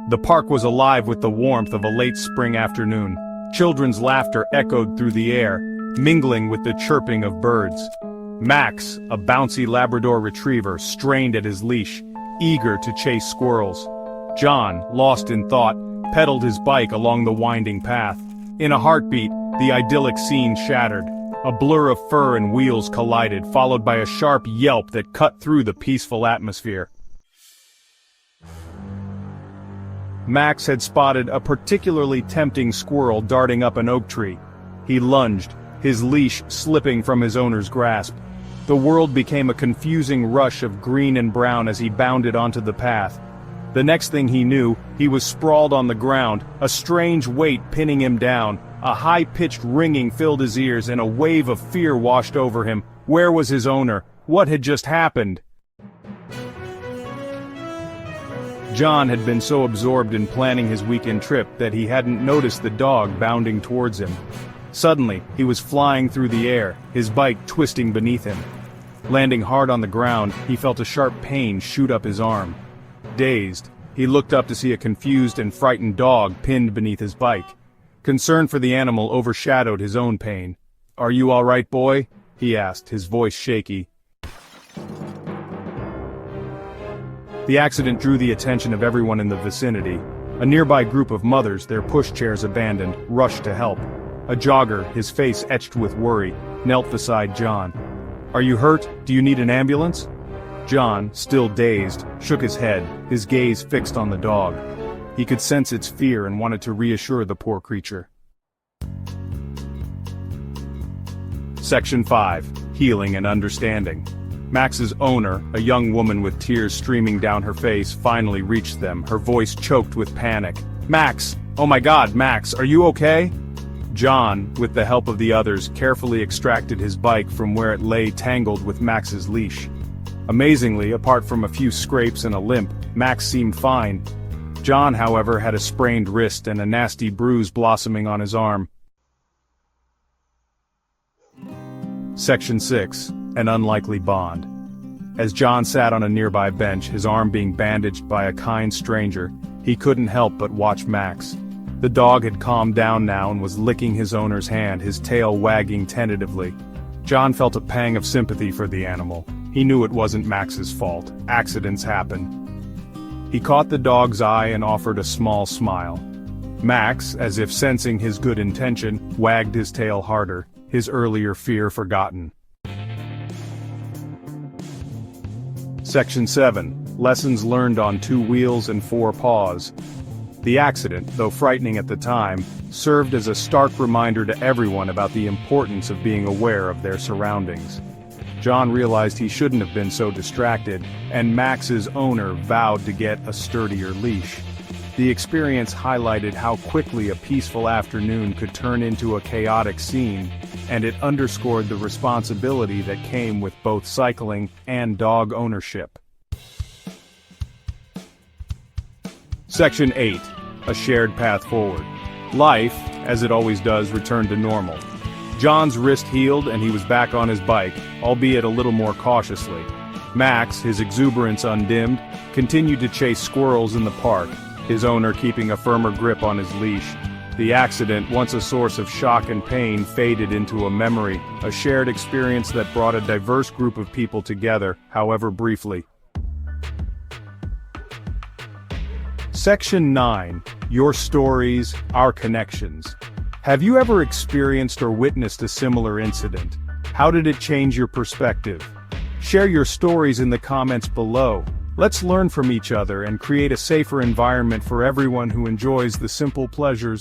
The park was alive with the warmth of a late spring afternoon. Children's laughter echoed through the air, mingling with the chirping of birds. Max, a bouncy Labrador retriever, strained at his leash, eager to chase squirrels. John, lost in thought, pedaled his bike along the winding path. In a heartbeat, the idyllic scene shattered. A blur of fur and wheels collided, followed by a sharp yelp that cut through the peaceful atmosphere. Max had spotted a particularly tempting squirrel darting up an oak tree. He lunged, his leash slipping from his owner's grasp. The world became a confusing rush of green and brown as he bounded onto the path. The next thing he knew, he was sprawled on the ground, a strange weight pinning him down. A high-pitched ringing filled his ears and a wave of fear washed over him. Where was his owner? What had just happened? John had been so absorbed in planning his weekend trip that he hadn't noticed the dog bounding towards him. Suddenly, he was flying through the air, his bike twisting beneath him. Landing hard on the ground, he felt a sharp pain shoot up his arm. Dazed, he looked up to see a confused and frightened dog pinned beneath his bike. Concern for the animal overshadowed his own pain. "Are you all right, boy?" he asked, his voice shaky. The accident drew the attention of everyone in the vicinity. A nearby group of mothers, their pushchairs abandoned, rushed to help. A jogger, his face etched with worry, knelt beside John. "Are you hurt? Do you need an ambulance?" John, still dazed, shook his head, his gaze fixed on the dog. He could sense its fear and wanted to reassure the poor creature. Section 5. Healing and Understanding. Max's owner, a young woman with tears streaming down her face, finally reached them, her voice choked with panic. "Max! Oh my God, Max, are you okay?" John, with the help of the others, carefully extracted his bike from where it lay tangled with Max's leash. Amazingly, apart from a few scrapes and a limp, Max seemed fine. John, however, had a sprained wrist and a nasty bruise blossoming on his arm. Section 6. An Unlikely Bond. As John sat on a nearby bench, his arm being bandaged by a kind stranger, he couldn't help but watch Max. The dog had calmed down now and was licking his owner's hand, his tail wagging tentatively. John felt a pang of sympathy for the animal. He knew it wasn't Max's fault. Accidents happen. He caught the dog's eye and offered a small smile. Max, as if sensing his good intention, wagged his tail harder, his earlier fear forgotten. Section 7. Lessons learned on 2 wheels and 4 paws. The accident, though frightening at the time, served as a stark reminder to everyone about the importance of being aware of their surroundings. John realized he shouldn't have been so distracted, and Max's owner vowed to get a sturdier leash. The experience highlighted how quickly a peaceful afternoon could turn into a chaotic scene, and it underscored the responsibility that came with both cycling and dog ownership. Section 8. A Shared Path Forward. Life, as it always does, returned to normal. John's wrist healed and he was back on his bike, albeit a little more cautiously. Max, his exuberance undimmed, continued to chase squirrels in the park, his owner keeping a firmer grip on his leash. The accident, once a source of shock and pain, faded into a memory, a shared experience that brought a diverse group of people together, however briefly. Section 9. Your Stories, Our Connections. Have you ever experienced or witnessed a similar incident? How did it change your perspective? Share your stories in the comments below. Let's learn from each other and create a safer environment for everyone who enjoys the simple pleasures